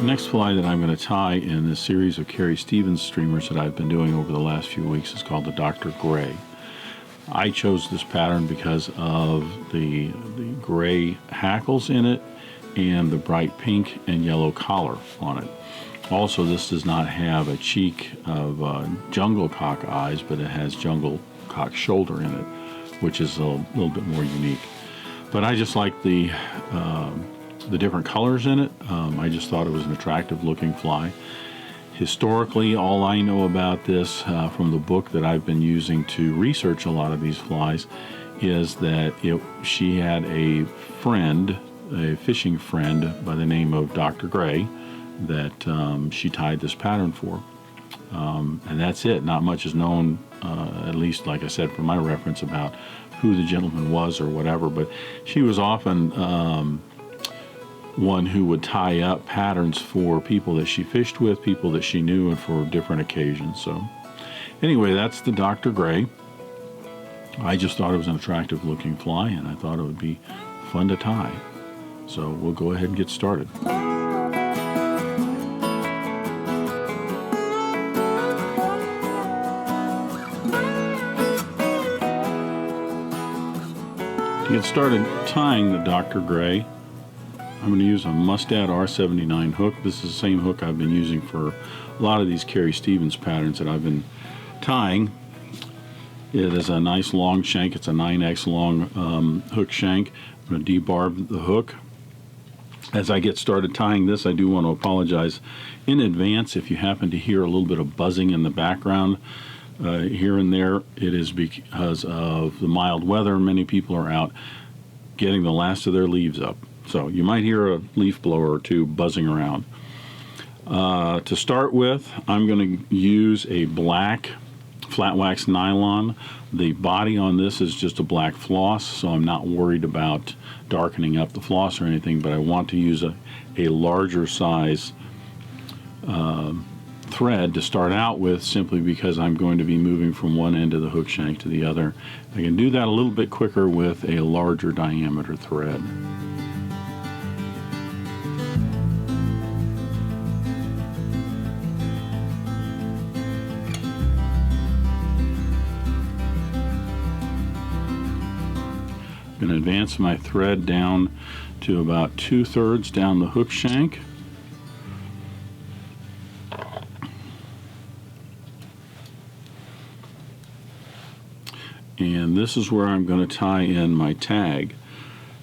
The next fly that I'm going to tie in this series of Carrie Stevens streamers that I've been doing over the last few weeks is called the Dr. Gray. I chose this pattern because of the gray hackles in it and the bright pink and yellow collar on it. Also, this does not have a cheek of jungle cock eyes, but it has jungle cock shoulder in it, which is a little bit more unique. But I just like the different colors in it. I just thought it was an attractive looking fly. Historically, all I know about this from the book that I've been using to research a lot of these flies is that she had a friend, a fishing friend by the name of Dr. Gray that she tied this pattern for. And that's it. Not much is known, at least, like I said, for my reference, about who the gentleman was or whatever. But she was often one who would tie up patterns for people that she fished with, people that she knew, and for different occasions. So anyway, that's the Dr. Gray. I just thought it was an attractive looking fly, and I thought it would be fun to tie. So we'll go ahead and get started. To get started tying the Dr. Gray, I'm going to use a Mustad R79 hook. This is the same hook I've been using for a lot of these Carrie Stevens patterns that I've been tying. It is a nice long shank. It's a 9X long hook shank. I'm going to debarb the hook. As I get started tying this, I do want to apologize in advance if you happen to hear a little bit of buzzing in the background here and there. It is because of the mild weather. Many people are out getting the last of their leaves up. So you might hear a leaf blower or two buzzing around. To start with, I'm going to use a black flat wax nylon. The body on this is just a black floss, so I'm not worried about darkening up the floss or anything, but I want to use a larger size thread to start out with, simply because I'm going to be moving from one end of the hook shank to the other. I can do that a little bit quicker with a larger diameter thread. I'm going to advance my thread down to about 2/3 down the hook shank. And this is where I'm going to tie in my tag.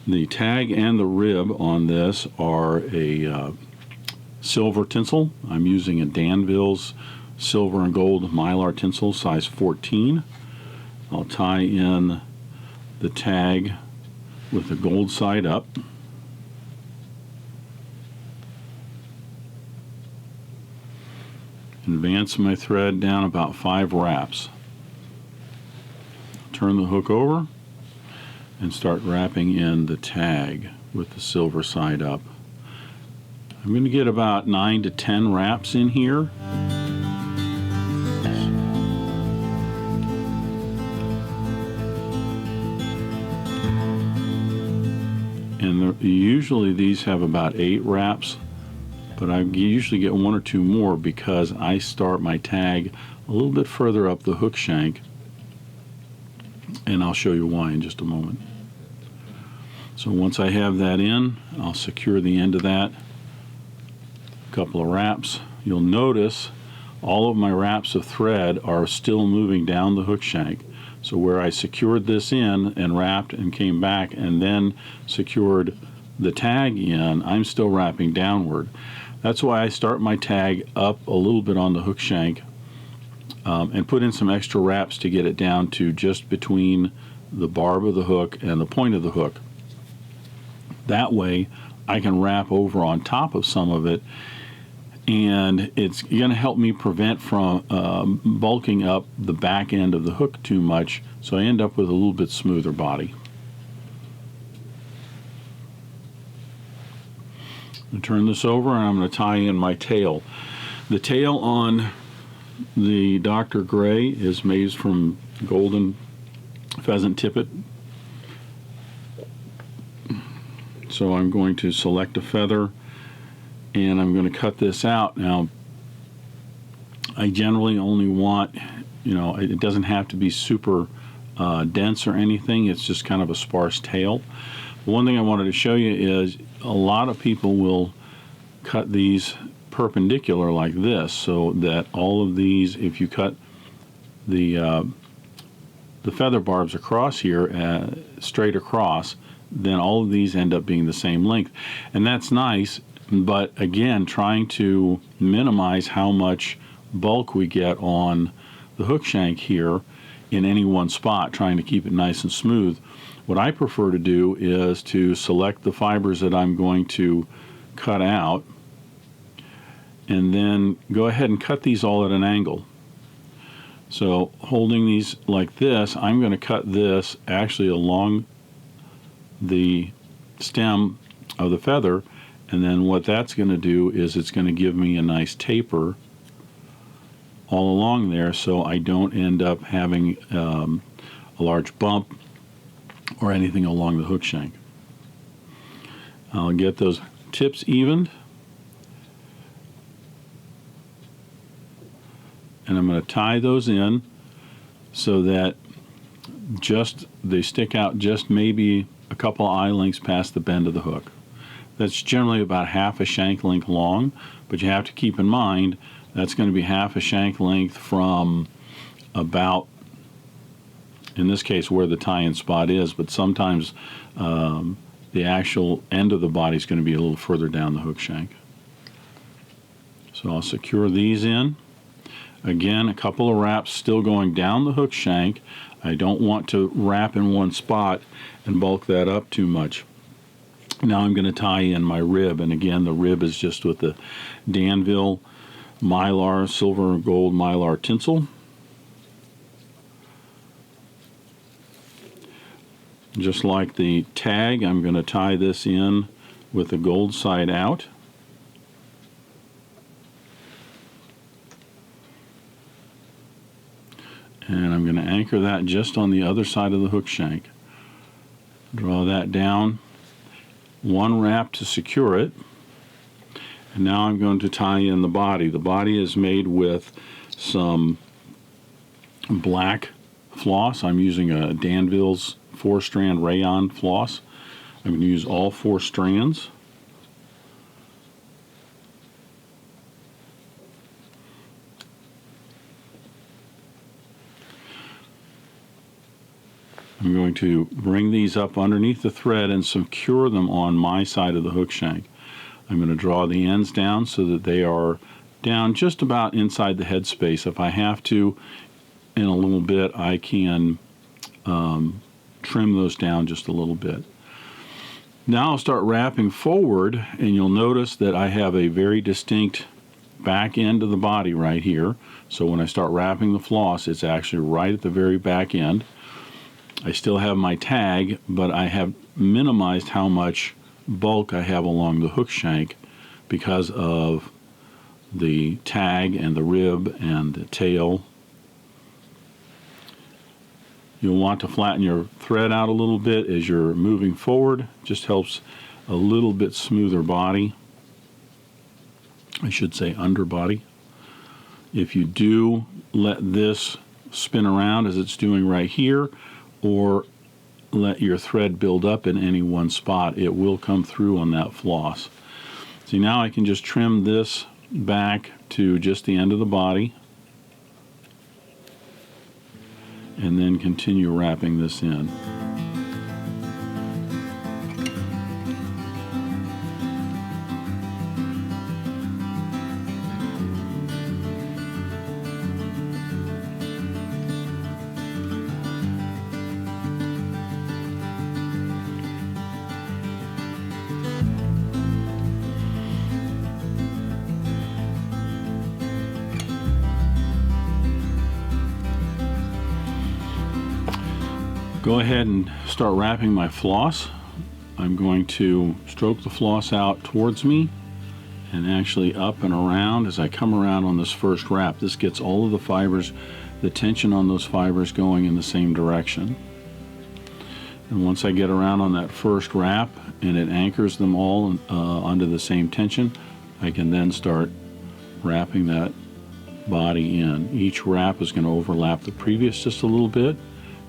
The tag and the rib on this are a silver tinsel. I'm using a Danville's silver and gold Mylar tinsel, size 14. I'll tie in the tag with the gold side up. Advance my thread down about 5 wraps. Turn the hook over and start wrapping in the tag with the silver side up. I'm going to get about 9 to 10 wraps in here. And usually these have about 8 wraps, but I usually get 1 or 2 more because I start my tag a little bit further up the hook shank, and I'll show you why in just a moment. So once I have that in, I'll secure the end of that. A couple of wraps. You'll notice all of my wraps of thread are still moving down the hook shank. So where I secured this in and wrapped and came back and then secured the tag in, I'm still wrapping downward. That's why I start my tag up a little bit on the hook shank and put in some extra wraps to get it down to just between the barb of the hook and the point of the hook. That way I can wrap over on top of some of it, and it's going to help me prevent from bulking up the back end of the hook too much, so I end up with a little bit smoother body. I'm going to turn this over and I'm going to tie in my tail. The tail on the Dr. Gray is made from golden pheasant tippet. So I'm going to select a feather and I'm going to cut this out. Now, I generally only want, it doesn't have to be super dense or anything. It's just kind of a sparse tail. One thing I wanted to show you is a lot of people will cut these perpendicular like this, so that all of these, if you cut the feather barbs across here, straight across, then all of these end up being the same length. And that's nice, but again, trying to minimize how much bulk we get on the hook shank here in any one spot, trying to keep it nice and smooth. What I prefer to do is to select the fibers that I'm going to cut out, and then go ahead and cut these all at an angle. So holding these like this, I'm going to cut this actually along the stem of the feather, and then what that's going to do is it's going to give me a nice taper all along there, so I don't end up having a large bump or anything along the hook shank. I'll get those tips evened, and I'm going to tie those in so that they stick out just maybe a couple eye lengths past the bend of the hook. That's generally about half a shank length long, but you have to keep in mind that's going to be half a shank length from about, in this case, where the tie-in spot is, but sometimes the actual end of the body is going to be a little further down the hook shank. So I'll secure these in. Again, a couple of wraps still going down the hook shank. I don't want to wrap in one spot and bulk that up too much. Now I'm going to tie in my rib, and again, the rib is just with the Danville Mylar, silver and gold Mylar tinsel. Just like the tag, I'm going to tie this in with the gold side out. And I'm going to anchor that just on the other side of the hook shank. Draw that down, one wrap to secure it. And now I'm going to tie in the body. The body is made with some black floss. I'm using a Danville's 4-strand rayon floss. I'm going to use all 4 strands. I'm going to bring these up underneath the thread and secure them on my side of the hook shank. I'm going to draw the ends down so that they are down just about inside the head space. If I have to, in a little bit, I can trim those down just a little bit. Now I'll start wrapping forward, and you'll notice that I have a very distinct back end of the body right here. So when I start wrapping the floss, it's actually right at the very back end. I still have my tag, but I have minimized how much bulk I have along the hook shank because of the tag and the rib and the tail. You'll want to flatten your thread out a little bit as you're moving forward. Just helps a little bit smoother body. I should say underbody. If you do let this spin around as it's doing right here, or let your thread build up in any one spot, it will come through on that floss. See, now I can just trim this back to just the end of the body and then continue wrapping this in. Go ahead and start wrapping my floss. I'm going to stroke the floss out towards me and actually up and around as I come around on this first wrap. This gets all of the fibers, the tension on those fibers going in the same direction. And once I get around on that first wrap and it anchors them all under the same tension, I can then start wrapping that body in. Each wrap is going to overlap the previous just a little bit.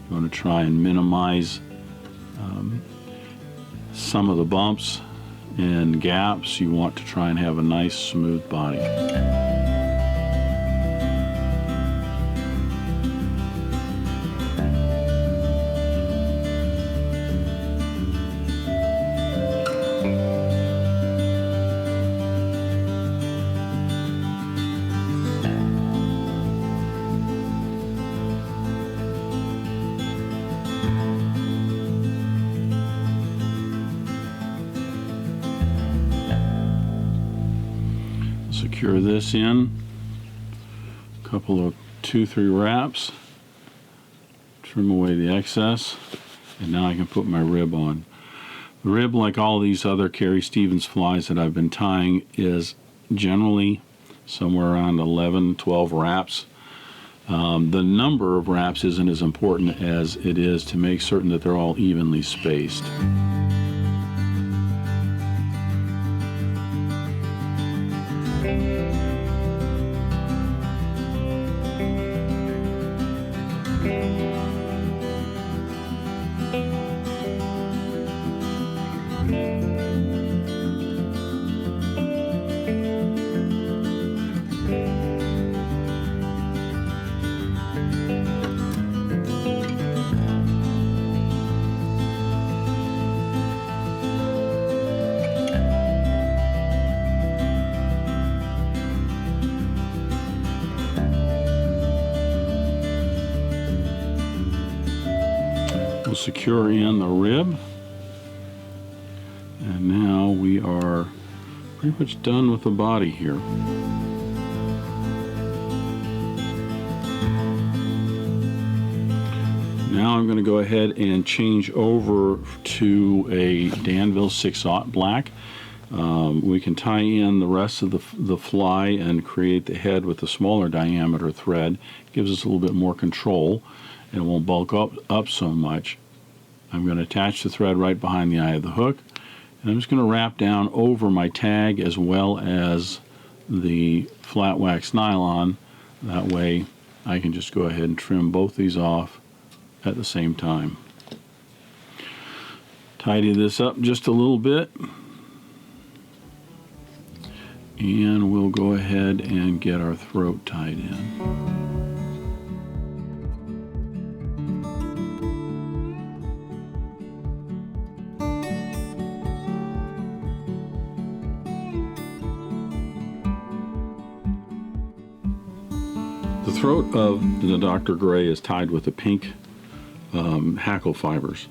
You want to try and minimize some of the bumps and gaps. You want to try and have a nice smooth body. Secure this in, a couple of 2-3 wraps, trim away the excess, and now I can put my rib on. The rib, like all these other Carrie Stevens flies that I've been tying, is generally somewhere around 11-12 wraps. The number of wraps isn't as important as it is to make certain that they're all evenly spaced. We'll secure in the rib, and now we are pretty much done with the body here. Now I'm going to go ahead and change over to a Danville 6/0 black. We can tie in the rest of the fly and create the head with the smaller diameter thread. Gives us a little bit more control, and it won't bulk up so much. I'm going to attach the thread right behind the eye of the hook, and I'm just going to wrap down over my tag as well as the flat wax nylon. That way I can just go ahead and trim both these off at the same time. Tidy this up just a little bit, and we'll go ahead and get our throat tied in. The throat of the Dr. Gray is tied with the pink hackle fibers.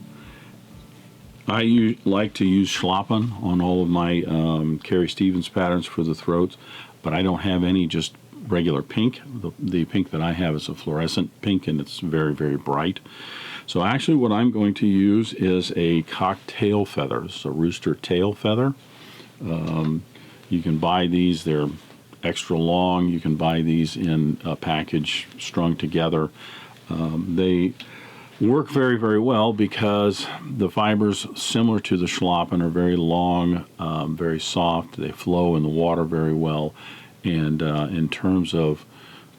I like to use schlappen on all of my Carrie Stevens patterns for the throats, but I don't have any just regular pink. The pink that I have is a fluorescent pink, and it's very, very bright. So actually what I'm going to use is a cocktail feather. It's a Rooster tail feather. You can buy these. They're extra long. You can buy these in a package strung together. They work very, very well because the fibers, similar to the schlappen, are very long, very soft. They flow in the water very well, and in terms of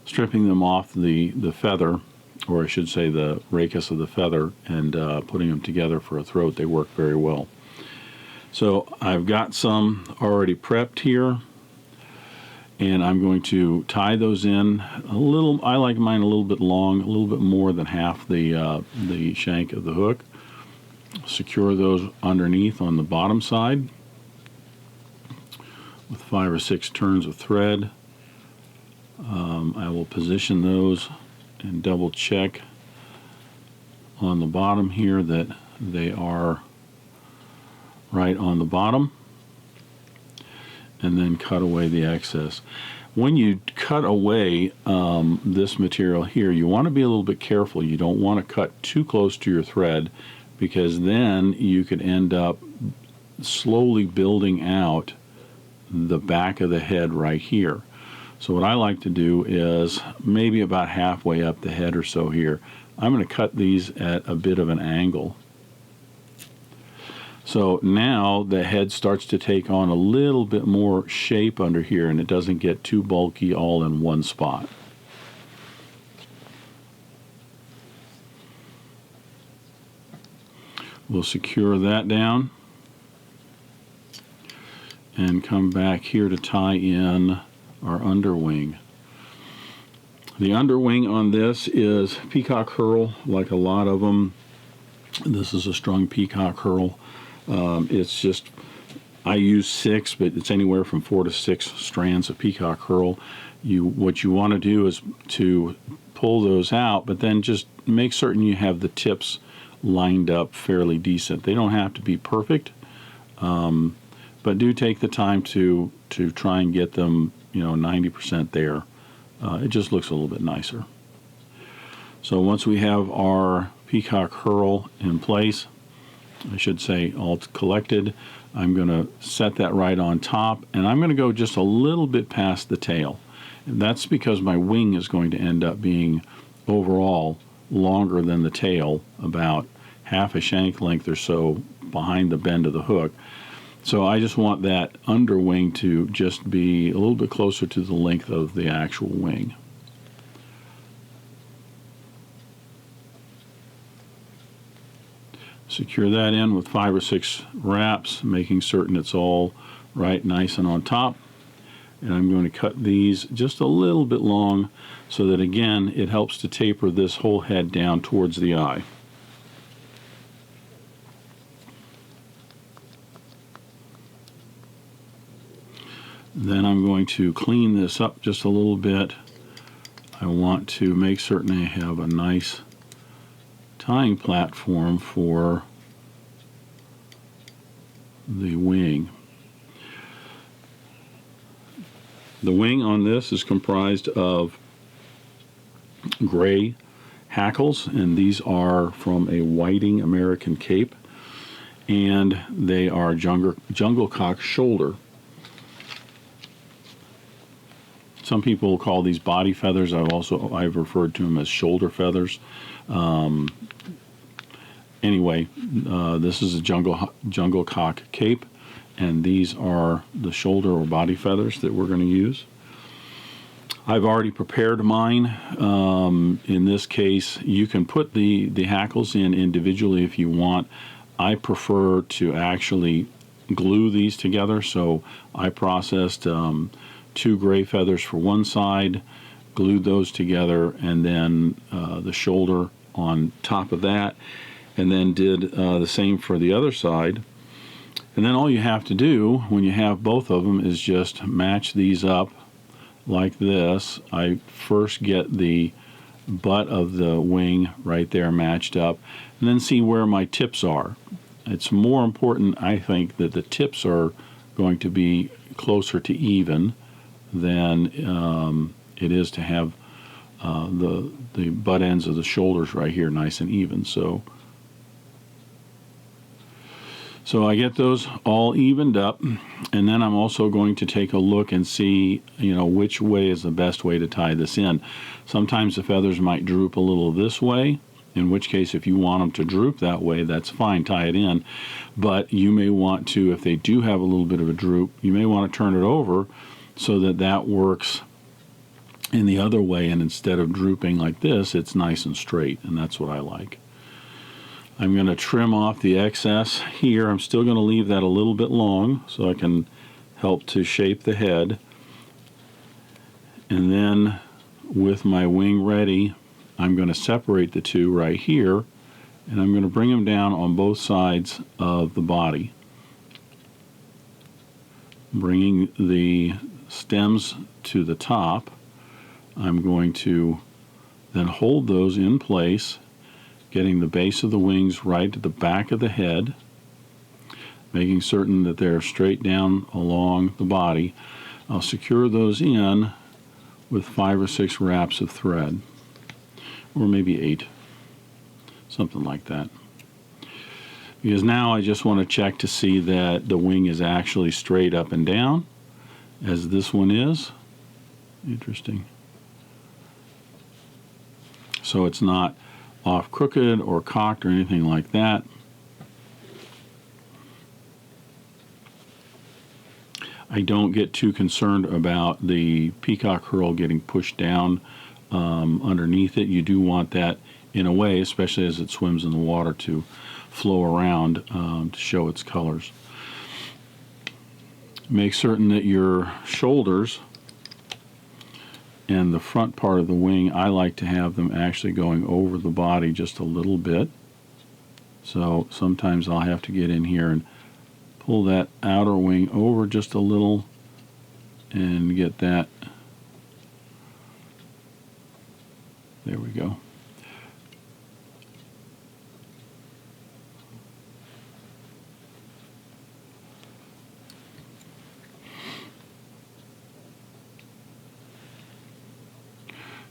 stripping them off the feather, or I should say the rachis of the feather, and putting them together for a throat, they work very well. So I've got some already prepped here, and I'm going to tie those in a little. I like mine a little bit long, a little bit more than half the shank of the hook. Secure those underneath on the bottom side with 5 or 6 turns of thread. I will position those and double check on the bottom here that they are right on the bottom, and then cut away the excess. When you cut away this material here, you want to be a little bit careful. You don't want to cut too close to your thread, because then you could end up slowly building out the back of the head right here. So what I like to do is maybe about halfway up the head or so here, I'm going to cut these at a bit of an angle. So now the head starts to take on a little bit more shape under here, and it doesn't get too bulky all in one spot. We'll secure that down and come back here to tie in our underwing. The underwing on this is Peacock Herl, like a lot of them. This is a strung Peacock Herl. It's just, I use 6, but it's anywhere from 4 to 6 strands of Peacock Herl. What you want to do is to pull those out, but then just make certain you have the tips lined up fairly decent. They don't have to be perfect, but do take the time to try and get them, 90% there. It just looks a little bit nicer. So once we have our Peacock Herl in place, I should say all collected, I'm going to set that right on top, and I'm going to go just a little bit past the tail. And that's because my wing is going to end up being overall longer than the tail, about half a shank length or so behind the bend of the hook. So I just want that underwing to just be a little bit closer to the length of the actual wing. Secure that in with 5 or 6 wraps, making certain it's all right, nice and on top. And I'm going to cut these just a little bit long so that, again, it helps to taper this whole head down towards the eye. Then I'm going to clean this up just a little bit. I want to make certain I have a nice tying platform for the wing. The wing on this is comprised of gray hackles, and these are from a whiting American cape, and they are jungle cock shoulder. Some people call these body feathers. I've referred to them as shoulder feathers. Anyway, this is a jungle cock cape, and these are the shoulder or body feathers that we're going to use. I've already prepared mine. In this case, you can put the hackles in individually if you want. I prefer to actually glue these together, so I processed 2 gray feathers for one side, glued those together, and then the shoulder on top of that, and then did the same for the other side. And then all you have to do when you have both of them is just match these up like this. I first get the butt of the wing right there matched up, and then see where my tips are. It's more important, I think, that the tips are going to be closer to even than it is to have the butt ends of the shoulders right here nice and even. So I get those all evened up, and then I'm also going to take a look and see, which way is the best way to tie this in. Sometimes the feathers might droop a little this way, in which case if you want them to droop that way, that's fine, tie it in. But you may want to, if they do have a little bit of a droop, you may want to turn it over so that works in the other way, and instead of drooping like this, it's nice and straight, and that's what I like. I'm going to trim off the excess here. I'm still going to leave that a little bit long so I can help to shape the head. And then with my wing ready, I'm going to separate the two right here, and I'm going to bring them down on both sides of the body, bringing the stems to the top. I'm going to then hold those in place, getting the base of the wings right at the back of the head, making certain that they're straight down along the body. I'll secure those in with 5 or 6 wraps of thread, or maybe 8, something like that. Because now I just want to check to see that the wing is actually straight up and down, as this one is. Interesting. So it's not off crooked or cocked or anything like that. I don't get too concerned about the Peacock Herl getting pushed down underneath it. You do want that in a way, especially as it swims in the water, to flow around to show its colors. Make certain that your shoulders and the front part of the wing, I like to have them actually going over the body just a little bit. So sometimes I'll have to get in here and pull that outer wing over just a little and get that. There we go.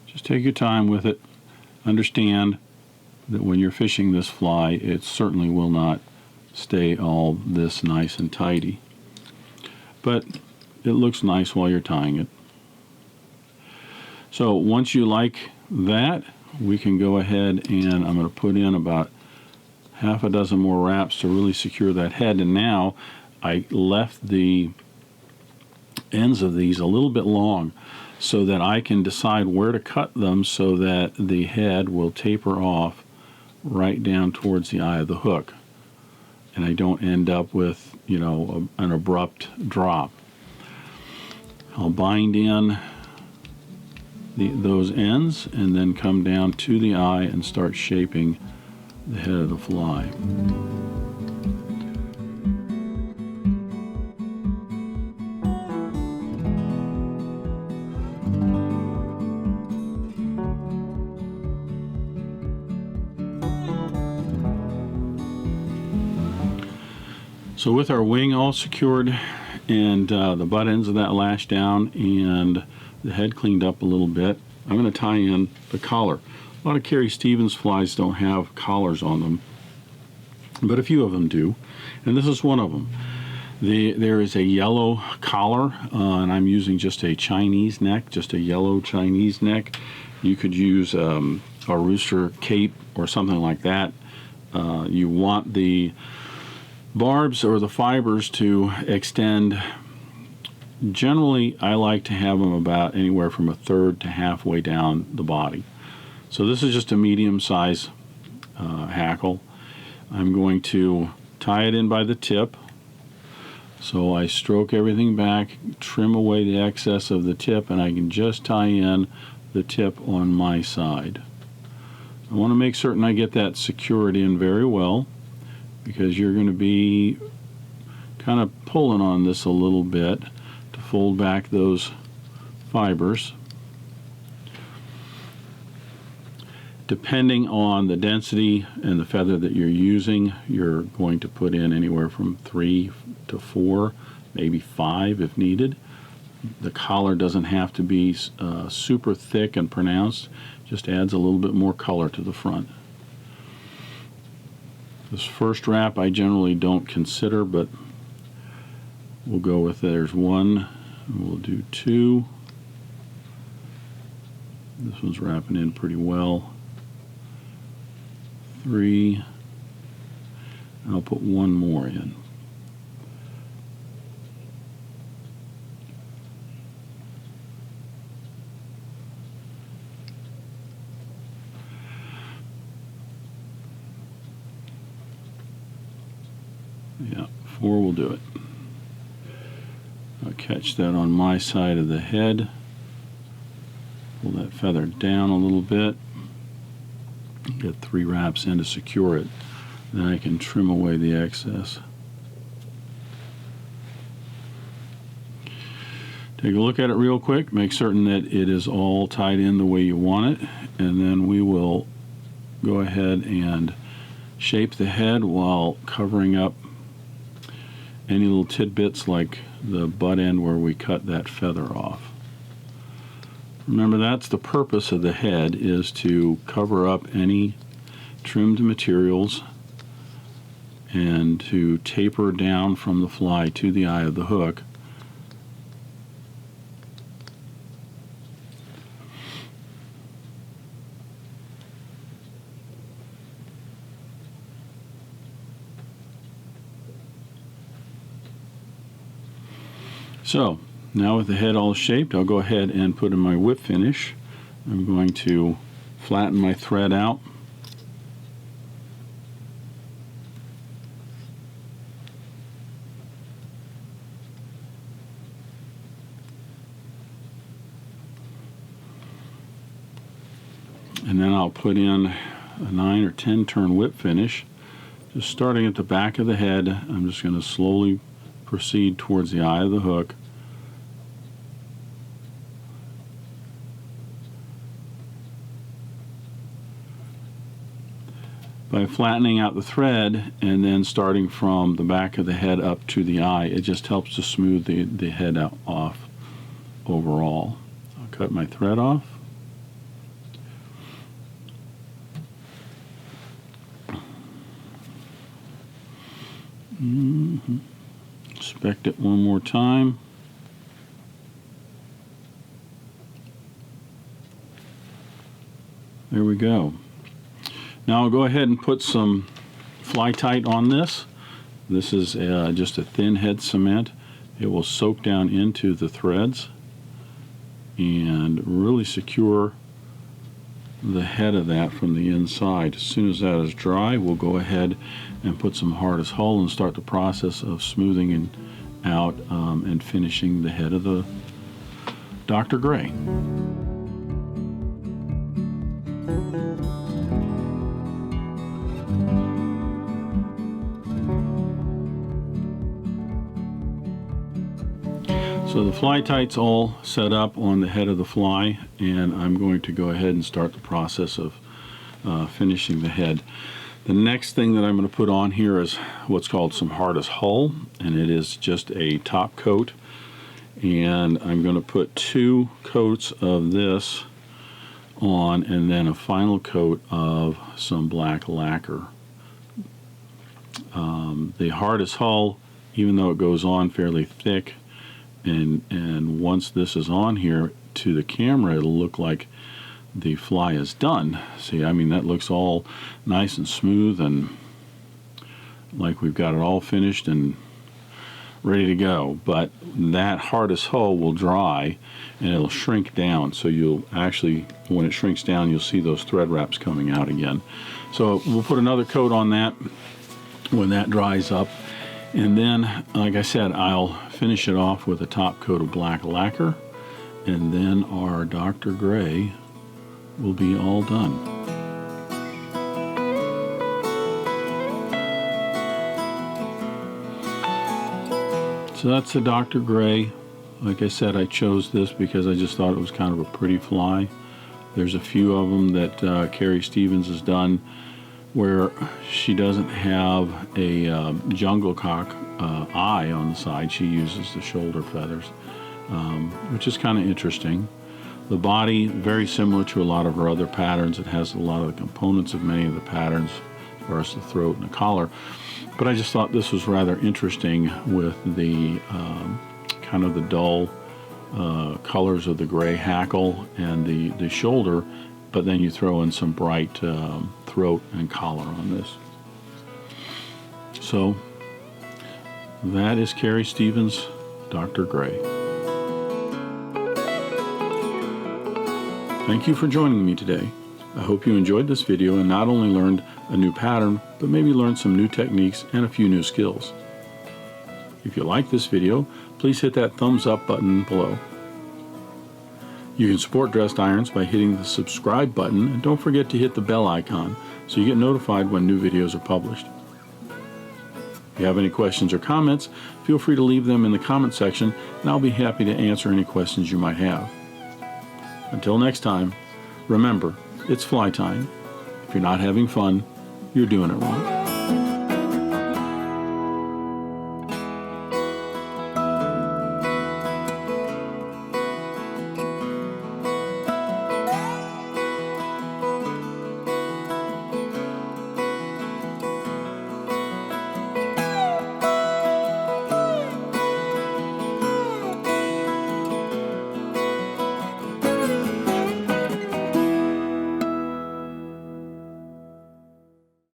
Just take your time with it. Understand that when you're fishing this fly, it certainly will not stay all this nice and tidy. But it looks nice while you're tying it. So once you like that, we can go ahead and I'm going to put in about half a dozen more wraps to really secure that head. And now I left the ends of these a little bit long so that I can decide where to cut them so that the head will taper off right down towards the eye of the hook, and I don't end up with, an abrupt drop. I'll bind in those ends and then come down to the eye and start shaping the head of the fly. So with our wing all secured and the butt ends of that lashed down and the head cleaned up a little bit, I'm going to tie in the collar. A lot of Carrie Stevens flies don't have collars on them, but a few of them do, and this is one of them. There is a yellow collar, and I'm using just a Chinese neck, just a yellow Chinese neck. You could use a Rooster cape or something like that. You want the barbs or the fibers to extend. Generally, I like to have them about anywhere from a third to halfway down the body. So this is just a medium size hackle. I'm going to tie it in by the tip. So I stroke everything back, trim away the excess of the tip, and I can just tie in the tip on my side. I want to make certain I get that secured in very well, because you're going to be kind of pulling on this a little bit to fold back those fibers. Depending on the density and the feather that you're using, you're going to put in anywhere from 3 to 4, maybe 5 if needed. The collar doesn't have to be super thick and pronounced, just adds a little bit more color to the front. This first wrap I generally don't consider, but we'll go with there's 1, and we'll do 2. This one's wrapping in pretty well. 3, and I'll put 1 more in. Yeah, 4 will do it. I'll catch that on my side of the head. Pull that feather down a little bit. Get 3 wraps in to secure it. Then I can trim away the excess. Take a look at it real quick. Make certain that it is all tied in the way you want it. And then we will go ahead and shape the head while covering up any little tidbits like the butt end where we cut that feather off. Remember, that's the purpose of the head, is to cover up any trimmed materials and to taper down from the fly to the eye of the hook. So now with the head all shaped, I'll go ahead and put in my whip finish. I'm going to flatten my thread out. And then I'll put in a 9 or 10 turn whip finish. Just starting at the back of the head, I'm just going to slowly proceed towards the eye of the hook. By flattening out the thread and then starting from the back of the head up to the eye, it just helps to smooth the head out off overall. I'll cut my thread off. Inspect it one more time. There we go. Now I'll go ahead and put some fly tight on this. This is just a thin head cement. It will soak down into the threads and really secure the head of that from the inside. As soon as that is dry, we'll go ahead and put some hardest hull and start the process of smoothing out and finishing the head of the Dr. Gray. So the fly tight's all set up on the head of the fly, and I'm going to go ahead and start the process of finishing the head. The next thing that I'm going to put on here is what's called some hardest hull, and it is just a top coat. And I'm going to put 2 coats of this on and then a final coat of some black lacquer. The hardest hull, even though it goes on fairly thick, and once this is on here to the camera, it'll look like the fly is done. See, I mean, that looks all nice and smooth and like we've got it all finished and ready to go. But that hardest hull will dry and it'll shrink down, so you'll actually, when it shrinks down, you'll see those thread wraps coming out again. So we'll put another coat on that when that dries up, and then, like I said, I'll finish it off with a top coat of black lacquer, and then our Dr. Gray will be all done. So that's the Dr. Gray. Like I said, I chose this because I just thought it was kind of a pretty fly. There's a few of them that Carrie Stevens has done where she doesn't have a jungle cock eye on the side. She uses the shoulder feathers, which is kind of interesting. The body, very similar to a lot of her other patterns. It has a lot of the components of many of the patterns as far as the throat and the collar. But I just thought this was rather interesting with the kind of the dull colors of the gray hackle and the shoulder, but then you throw in some bright throat and collar on this. So that is Carrie Stevens' Dr. Gray. Thank you for joining me today. I hope you enjoyed this video and not only learned a new pattern, but maybe learned some new techniques and a few new skills. If you like this video, please hit that thumbs up button below. You can support Dressed Irons by hitting the subscribe button, and don't forget to hit the bell icon so you get notified when new videos are published. If you have any questions or comments, feel free to leave them in the comment section, and I'll be happy to answer any questions you might have. Until next time, remember, it's fly time. If you're not having fun, you're doing it wrong.